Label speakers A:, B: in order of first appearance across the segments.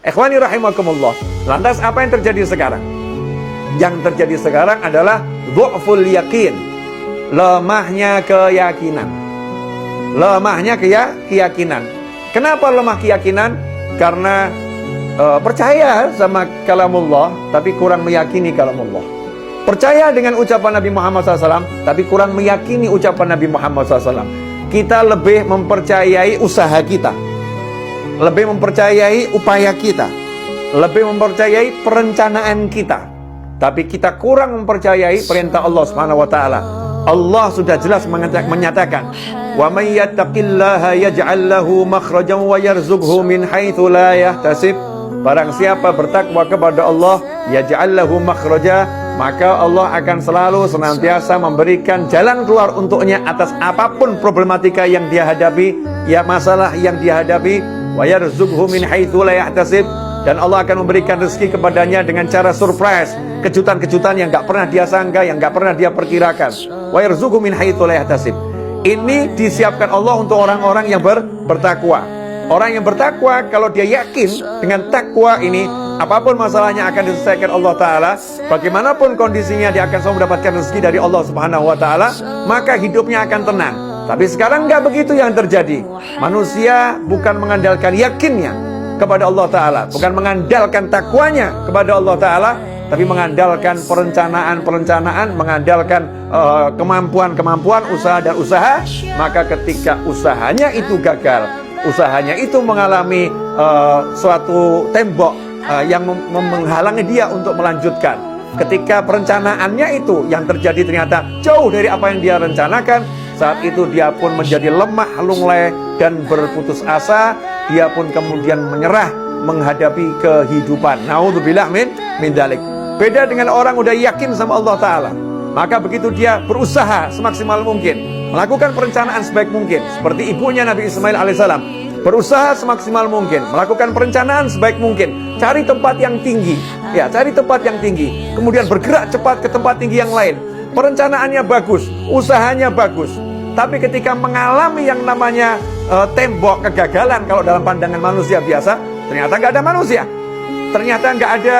A: Ikhwani rahimakumullah. Lantas apa yang terjadi sekarang? Yang terjadi sekarang adalah dhu'ful yakin, lemahnya keyakinan. Lemahnya keyakinan. Kenapa lemah keyakinan? Karena percaya sama kalamullah tapi kurang meyakini kalamullah. Percaya dengan ucapan Nabi Muhammad SAW tapi kurang meyakini ucapan Nabi Muhammad SAW. Kita lebih mempercayai usaha kita, lebih mempercayai upaya kita, lebih mempercayai perencanaan kita, tapi kita kurang mempercayai perintah Allah Subhanahu wa taala. Allah sudah jelas menyatakan, "Wa may yattaqillaha yaj'al lahu makhrajan wa yarzuqhu min haitsu la yahtasib." Barang siapa bertakwa kepada Allah, yaj'al lahu makhraja, maka Allah akan selalu senantiasa memberikan jalan keluar untuknya atas apapun problematika yang dia hadapi, ya masalah yang dia hadapi. Wa yarzuqhu min haitsu la yahtasib, dan Allah akan memberikan rezeki kepadanya dengan cara surprise, kejutan-kejutan yang enggak pernah dia sangka, yang enggak pernah dia perkirakan. Wa yarzuqhu min haitsu la yahtasib. Ini disiapkan Allah untuk orang-orang yang bertakwa. Orang yang bertakwa, kalau dia yakin dengan takwa ini, apapun masalahnya akan diselesaikan Allah Ta'ala. Bagaimanapun kondisinya, dia akan selalu mendapatkan rezeki dari Allah Subhanahu Wa Ta'ala. Maka hidupnya akan tenang. Tapi sekarang nggak begitu yang terjadi. Manusia bukan mengandalkan yakinnya kepada Allah Ta'ala, bukan mengandalkan takwanya kepada Allah Ta'ala, tapi mengandalkan perencanaan, mengandalkan kemampuan, usaha dan usaha. Maka ketika usahanya itu gagal, usahanya itu mengalami suatu tembok yang menghalangi dia untuk melanjutkan. Ketika perencanaannya itu yang terjadi ternyata jauh dari apa yang dia rencanakan, saat itu dia pun menjadi lemah, lunglai dan berputus asa. Dia pun kemudian menyerah menghadapi kehidupan. Naudzubillah min dzalik. Beda dengan orang udah yakin sama Allah Ta'ala, maka begitu dia berusaha semaksimal mungkin, melakukan perencanaan sebaik mungkin, seperti ibunya Nabi Ismail alaihissalam, berusaha semaksimal mungkin, melakukan perencanaan sebaik mungkin, cari tempat yang tinggi, ya cari tempat yang tinggi, kemudian bergerak cepat ke tempat tinggi yang lain. Perencanaannya bagus, usahanya bagus, tapi ketika mengalami yang namanya tembok kegagalan, kalau dalam pandangan manusia biasa, ternyata nggak ada manusia, ternyata nggak ada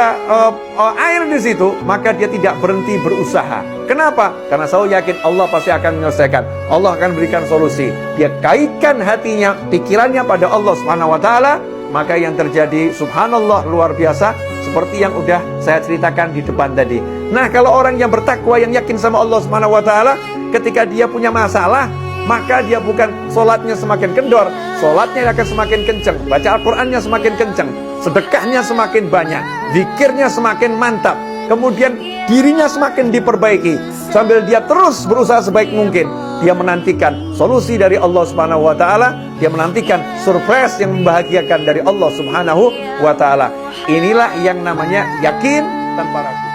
A: air di situ, maka dia tidak berhenti berusaha. Kenapa? Karena selalu yakin Allah pasti akan menyelesaikan, Allah akan berikan solusi. Dia kaitkan hatinya, pikirannya pada Allah Subhanahu Wa Taala. Maka yang terjadi, subhanallah, luar biasa, seperti yang udah saya ceritakan di depan tadi. Nah, kalau orang yang bertakwa, yang yakin sama Allah Subhanahu Wa Taala, ketika dia punya masalah, maka dia bukan sholatnya semakin kendor, sholatnya akan semakin kencang, baca Al-Qurannya semakin kencang, sedekahnya semakin banyak, zikirnya semakin mantap, kemudian dirinya semakin diperbaiki, sambil dia terus berusaha sebaik mungkin. Dia menantikan solusi dari Allah Subhanahu Wa Taala, dia menantikan surprise yang membahagiakan dari Allah Subhanahu Wa Taala. Inilah yang namanya yakin tanpa ragu.